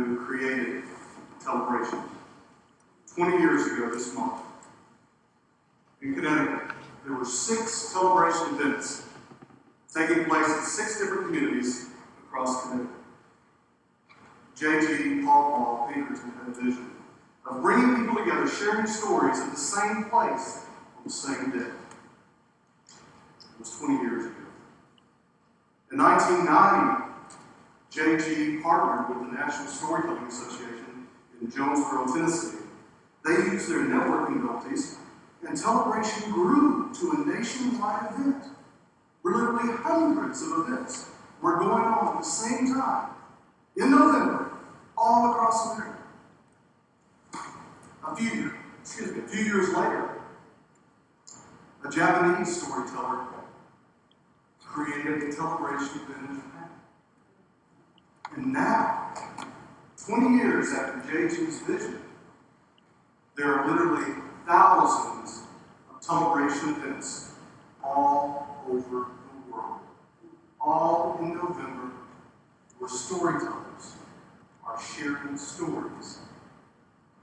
who created Tellebration. 20 years ago this month, in Connecticut, there were 6 Tellebration events taking place in 6 different communities across Connecticut. J.G. Paul Pinkerton had a vision of bringing people together, sharing stories at the same place on the same day. It was 20 years ago. In 1990, J.G. partnered with the National Storytelling Association in Jonesboro, Tennessee. They used their networking abilities, and Tellebration grew to a nationwide event, where literally hundreds of events were going on at the same time in November, all across America. A few years later, a Japanese storyteller created a Tellebration event in Japan. And now, 20 years after J.G.'s vision, there are literally thousands of Tellebration events all over the world, all in November, where storytellers are sharing stories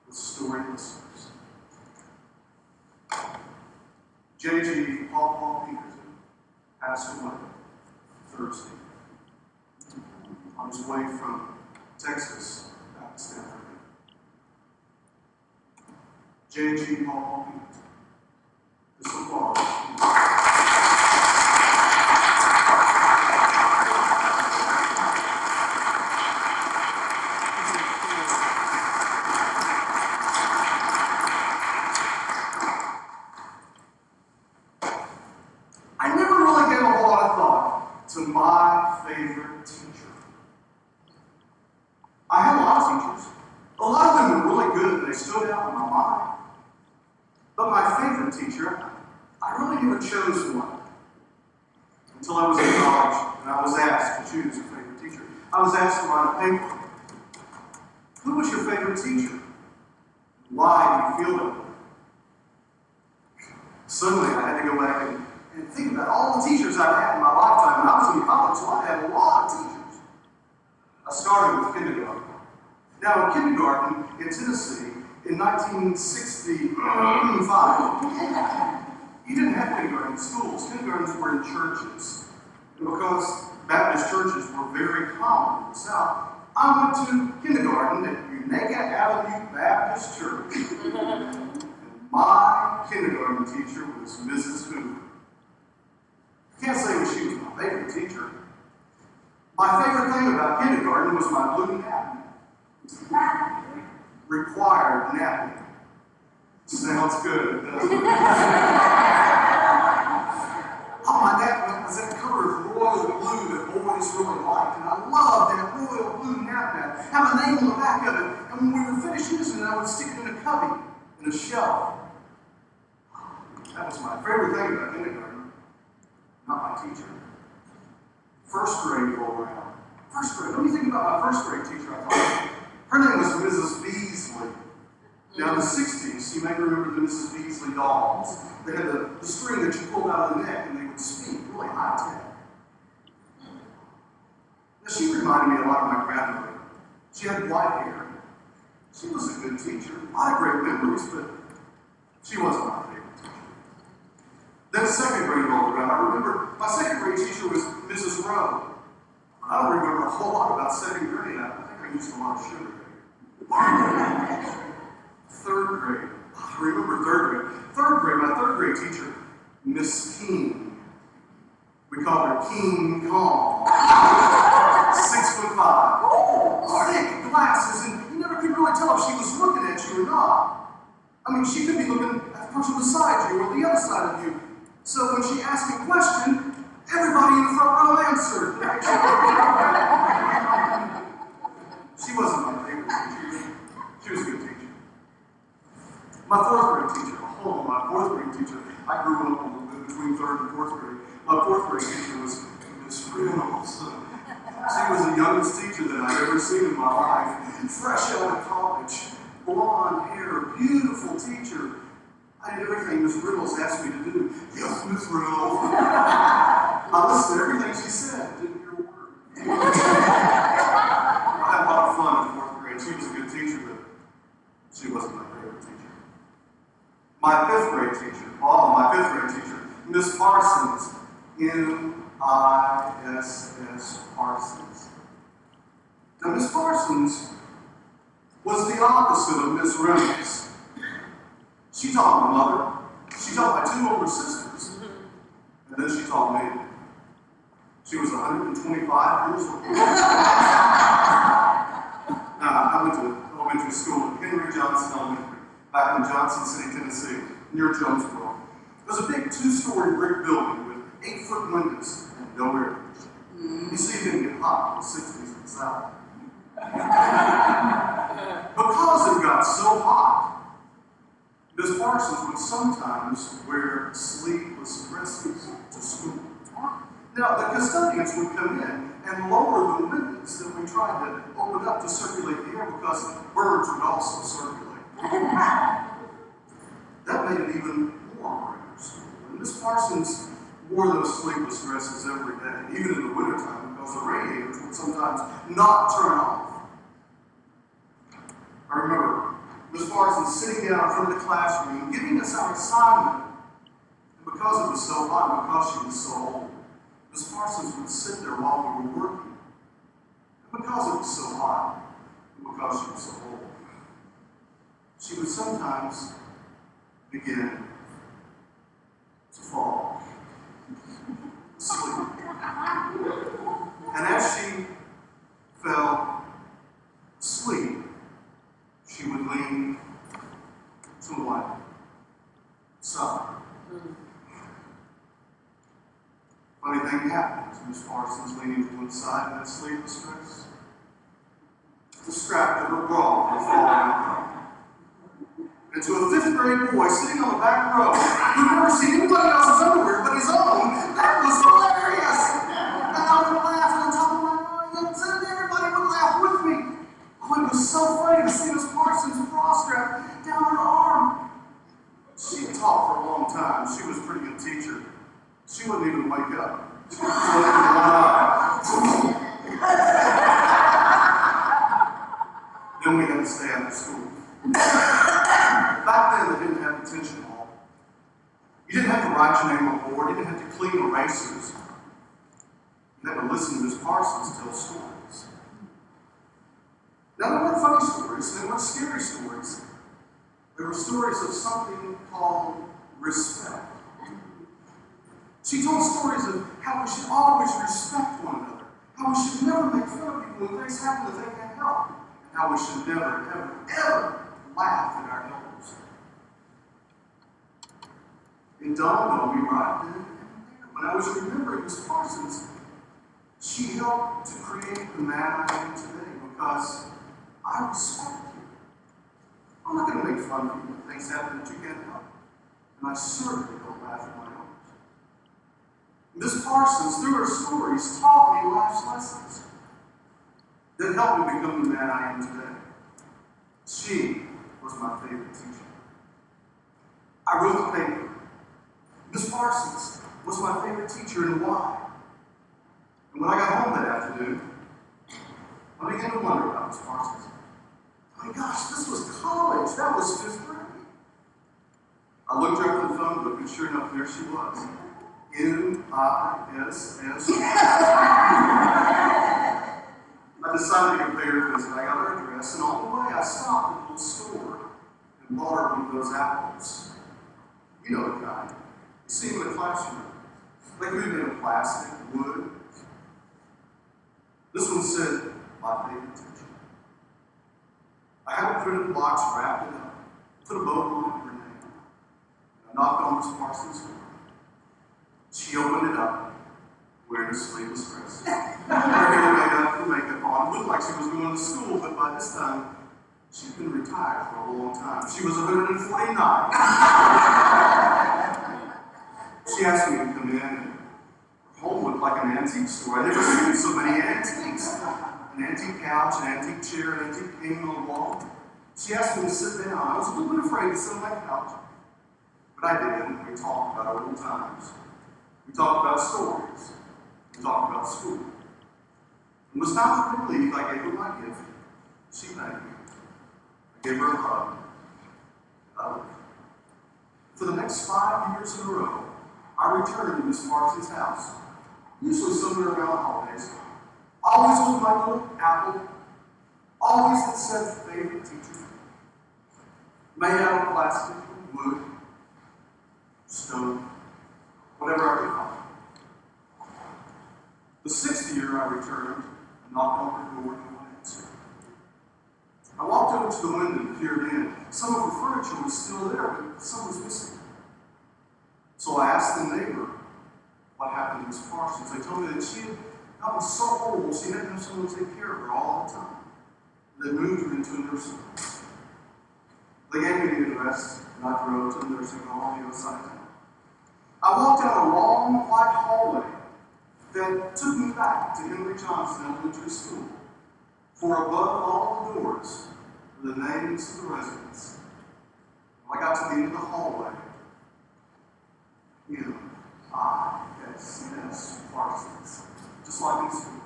with story listeners. J.G. Paul Pinkerton passed away Thursday on his way from Texas back to Stanford. J.G. Paul Pinkerton. This applause. I never really gave a whole lot of thought to my favorite teacher. I had a lot of teachers. A lot of them were really good and they stood out in my mind. But my favorite teacher, I really never chose one until I was in college and I was asked to choose a favorite teacher. I was asked to write a paper. Who was your favorite teacher? Why do you feel that way? Suddenly I had to go back and think about all the teachers I've had in my lifetime. When I was in college, so I had a lot of teachers. I started with kindergarten. Now, in kindergarten in Tennessee, in 1965, you didn't have kindergarten schools. Kindergartens were in churches. And because Baptist churches were very common in the South, I went to kindergarten at Unaka Avenue Baptist Church. And my kindergarten teacher was Mrs. Hoover. I can't say that she was my favorite teacher. My favorite thing about kindergarten was my blue napkin. Required napkin. Sounds good, doesn't it? Oh, my napkin was that color of royal blue that boys really liked, and I loved that royal blue napkin. Have a name on the back of it, and when we were finished using it, I would stick it in a cubby, in a shelf. That was my favorite thing about kindergarten. Not my teacher. First grade rolled around. First grade. Let me think about my first grade teacher I taught. Her name was Mrs. Beasley. Now, in the 60s, you may remember the Mrs. Beasley dolls. They had the string that you pulled out of the neck and they would speak, really high tech. Now, she reminded me a lot of my grandmother. She had white hair. She was a good teacher. A lot of great memories, but she wasn't my favorite teacher. Then second grade rolled around. I remember my second grade teacher was Mrs. Rowe. I don't remember a whole lot about second grade. I think I used a lot of sugar. Third grade. I remember third grade. Third grade, my third grade teacher, Miss King. We called her King Kong. 6'5". Thick glasses, and you never could really tell if she was looking at you or not. I mean, she could be looking at the person beside you or the other side of you. So when she asked me a question, everybody in the front row answered. She wasn't my favorite teacher. She was a good teacher. My fourth grade teacher, my fourth grade teacher, I grew up a little bit between third and fourth grade. My fourth grade teacher was Miss Reynolds. She was the youngest teacher that I've ever seen in my life. Fresh out of college, blonde hair, beautiful teacher. I did everything Miss Reynolds asked me to do. Yes, Miss Reynolds. I listened to everything she said, didn't hear a word. I had a lot of fun in fourth grade. grade. She was a good teacher, but she wasn't my favorite teacher. My fifth grade teacher, Miss Parsons, M-I-S-S Parsons. Now, Miss Parsons was the opposite of Miss Reynolds. She taught my mother, she taught my two older sisters, and then she taught me. She was 125 years old. Now, I went to elementary school at Henry Johnson Elementary, back in Johnson City, Tennessee, near Jonesboro. It was a big two-story brick building with 8-foot windows and no air conditioning. You see, it didn't get hot in the 60s in the South. Because it got so hot, Miss Parsons would sometimes wear sleeveless dresses to school. Now, the custodians would come in and lower the windows that we tried to open up to circulate the air because birds would also circulate. That made it even more hard in school. And Miss Parsons wore those sleeveless dresses every day, even in the wintertime, because the radiators would sometimes not turn off. I remember Miss Parsons sitting down in front of the classroom, giving us our assignment. And because it was so hot, and because she was so old, Miss Parsons would sit there while we were working. And because it was so hot, and because she was so old, she would sometimes begin to fall asleep. And as she fell asleep, she would lean to one side. Funny thing happened to Miss Parsons leaning to one side in that sleeveless dress. The strap of her bra was falling out. And to a 5th grade boy sitting on the back row, who'd never seen anybody else's underwear but his own, that was hilarious! And I would laugh on top of my lungs, and everybody would laugh with me. Oh, it was so funny to see Miss Parsons' bra strap down her arm. She had taught for a long time. She was a pretty good teacher. She wouldn't even wake up. She would close one eye. Then we had to stay after school. Back then, they didn't have detention hall. You didn't have to write your name on a board. You didn't have to clean erasers. You had to listen to Miss Parsons tell stories. Now, they weren't funny stories. They weren't scary stories. They were stories of something called respect. She told stories of how we should always respect one another, how we should never make fun of people when things happen that they can't help, and how we should never, ever, ever laugh at our elders. It dawned on me right then and there. When I was remembering Miss Parsons, she helped to create the man I am today because I respect you. I'm not going to make fun of you when things happen that you can't help. And I certainly don't laugh at my elders. Miss Parsons, through her stories, taught me life's lessons that helped me become the man I am today. She was my favorite teacher. I wrote the paper. Miss Parsons was my favorite teacher, and why? And when I got home that afternoon, I began to wonder about Miss Parsons. My gosh, this was college. That was 5th grade. I looked her up in the phone book, and sure enough, there she was. M-I-S-S. I decided to go pay her a visit. I got her address, and on the way, I stopped at a little store and bought her one of those apples. You know the kind. You see them in the classroom. They could be made of plastic, wood. This one said, my favorite teacher. I had a printed box, wrapped it up, put a bow on it, her name. I knocked on Miss Parsons' door. She opened it up, wearing a sleeveless dress. Her hair made up, her makeup on. It looked like she was going to school, but by this time, she'd been retired for a long time. She was 149. She asked me to come in, and her home looked like an antique store. I'd never seen so many antiques. An antique couch, an antique chair, an antique painting on the wall. She asked me to sit down. I was a little bit afraid to sit on that couch. But I did, and we talked about old times. We talked about stories. We talked about school. When it was time for me to leave, I gave her my gift, She thanked me. I gave her a hug. For the next 5 years in a row, I returned to Miss Parsons' house, usually somewhere around the holidays. Always with my little apple, always that said favorite teacher. Made out of plastic, wood, stone, whatever I could find. The 6th year I returned and knocked on her door and no one answered. I walked over to the window and peered in. Some of her furniture was still there, but some was missing. So I asked the neighbor what happened to Miss Parsons. They told me that she had gotten so old, she had to have someone to take care of her all the time. They moved her into a nursing home. They gave me the address, and I drove to the nursing home on the other side of town. I walked down a long, white hallway that took me back to Henry Johnson Elementary School. For above all the doors were the names of the residents. When I got to the end of the hallway, M-I-S-S Parsons, just like in school.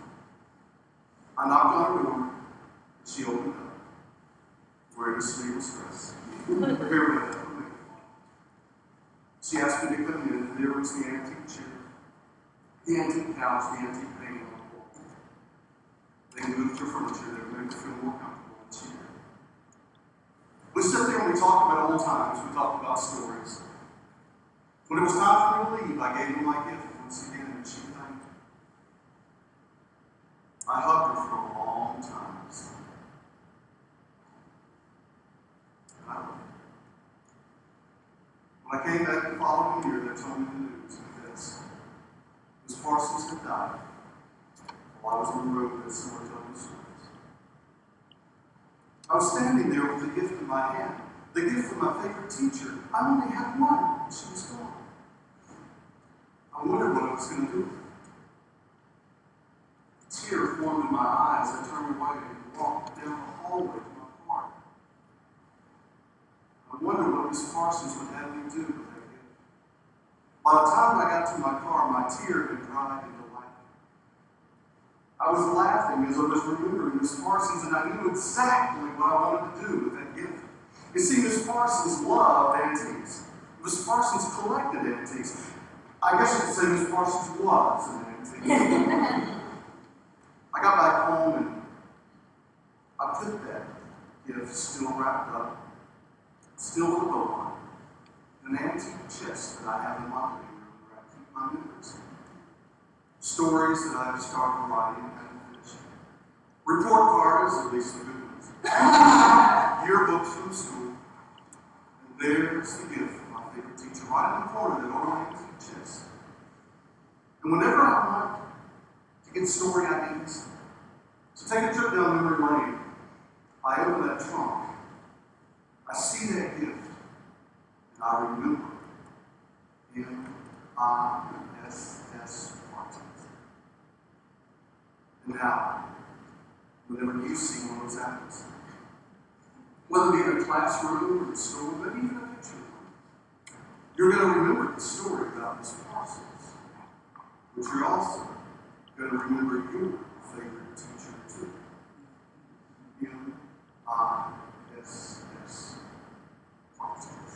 I knocked on her door, and she opened up, wearing a sleeveless dress. Here for me. She asked me to come in, and there was the antique chair, the antique couch, the antique painting on the wall. They moved her furniture there to make her feel more comfortable than she did. We sat there and we talked about old times, we talked about stories. When it was time for me to leave, I gave her my gift once again, and she thanked me. I hugged her for a long time. When I came back the following year, they told me the news because Miss Parsons had died while I was on the road with someone telling me stories. I was standing there with the gift in my hand, the gift from my favorite teacher. I only had one, and she was gone. I wondered what I was going to do with it. A tear formed in my eyes. I turned away and walked down the hallway to my car. I wondered what Miss Parsons would have me do with that gift. By the time I got to my car, my tear had dried into laughter. I was laughing as I was remembering Miss Parsons, and I knew exactly what I wanted to do with that gift. You see, Miss Parsons loved antiques. Miss Parsons collected antiques. I guess you could say Miss Parsons was an antique. I got back home and I put that gift still wrapped up, still with a bow on it, in an antique chest that I have in my living room where I keep my memories. Stories that I've started writing and haven't finished. Report cards, at least the good ones. Yearbooks from school. And there's the gift from my favorite teacher, right in the corner of that old antique chest. And whenever I want to get story ideas, to take a trip down memory lane, I open that trunk. I see that gift, and I remember M-I-S-S Parsons. And now, whenever you see one of those apples, whether it be in a classroom or in school, maybe even a picture of one, you're going to remember the story about Miss Parsons, but you're also going to remember your favorite teacher too. M-I-S-S Parsons.